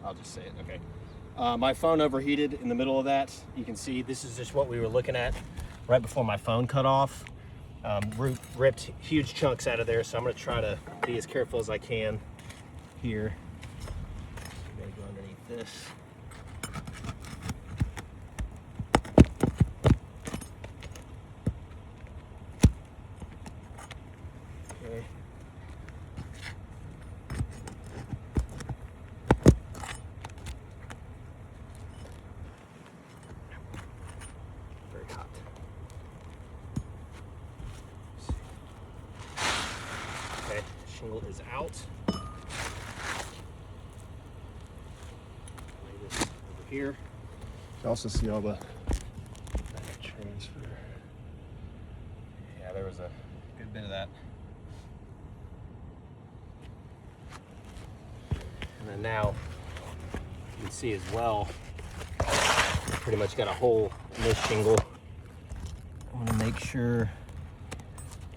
I'll just say it, okay. My phone overheated in the middle of that. You can see this is just what we were looking at right before my phone cut off. Ripped huge chunks out of there, so I'm gonna try to be as careful as I can here. I'm gonna go underneath this. Okay. Very hot. Okay, shingle is out. Lay this over here. You can also see all the transfer. Yeah, there was a good bit of that. And then now you can see as well, pretty much got a hole in this shingle. I want to make sure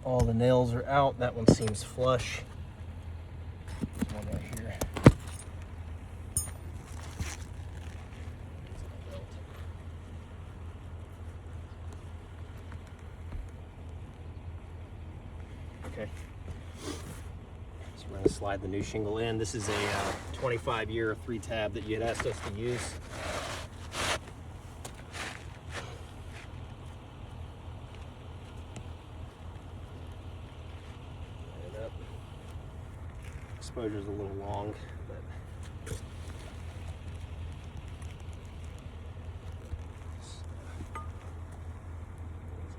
all the nails are out. That one seems flush. There's one right here. Okay. So we're going to slide the new shingle in. This is a 25-year 3-tab that you had asked us to use. Exposure's a little long, but these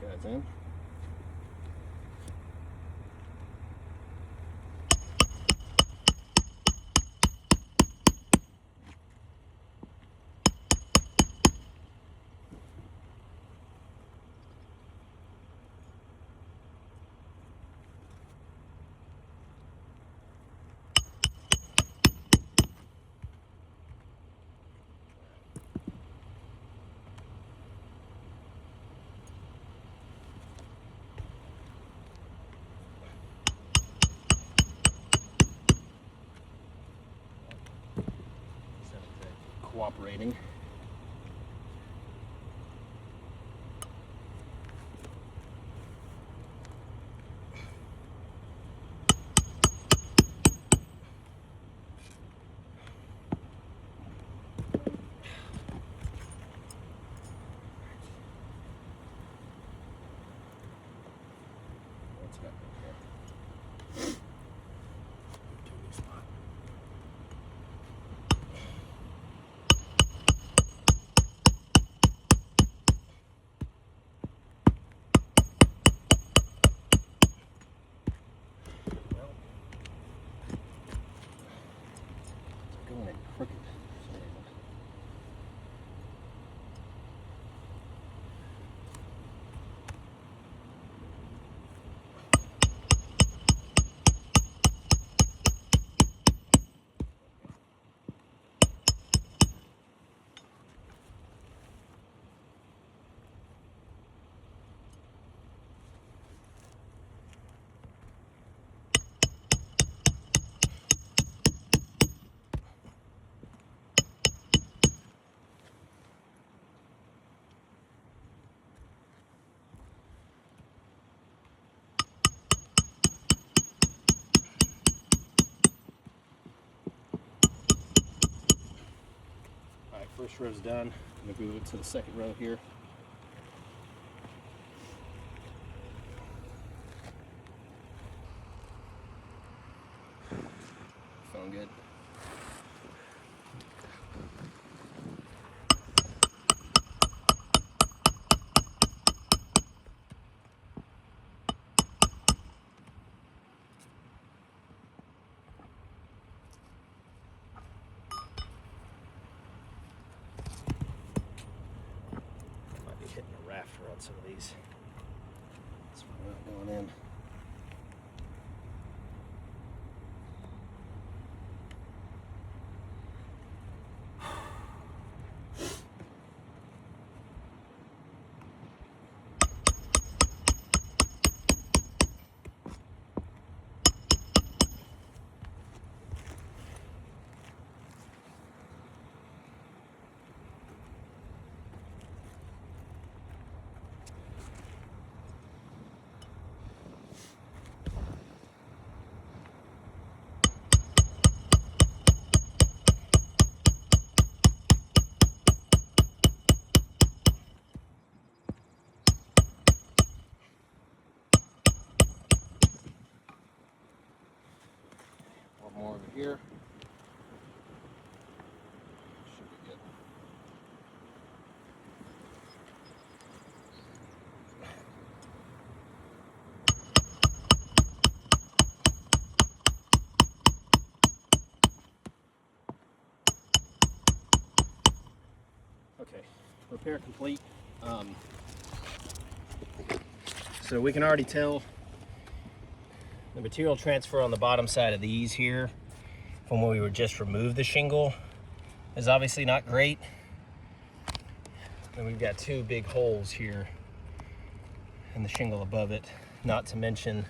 guys in. Cooperating. What's happening here? New spot. Going in crooked for some reason. First row's done. I'm gonna move it to the second row here. Phone good. Hitting a rafter on some of these. That's why we're not going in. here. Should be good. Okay, repair complete. So we can already tell the material transfer on the bottom side of these here from when we were just removed the shingle is obviously not great. And we've got two big holes here in the shingle above it, not to mention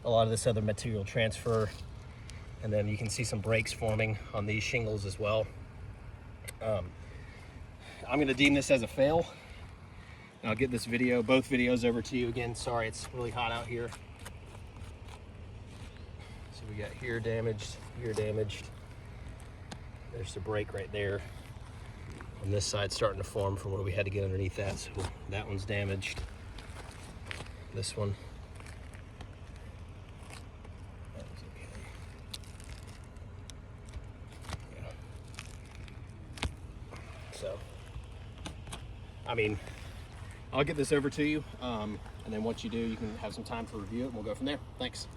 a lot of this other material transfer. And then you can see some breaks forming on these shingles as well. I'm gonna deem this as a fail. I'll get this video, both videos, over to you again. Sorry, it's really hot out here. So we got here damaged, here damaged. There's the break right there. On this side starting to form from where we had to get underneath that. So that one's damaged. This one. That was okay. Yeah. So, I mean, I'll get this over to you, and then once you do, you can have some time to review it, and we'll go from there. Thanks.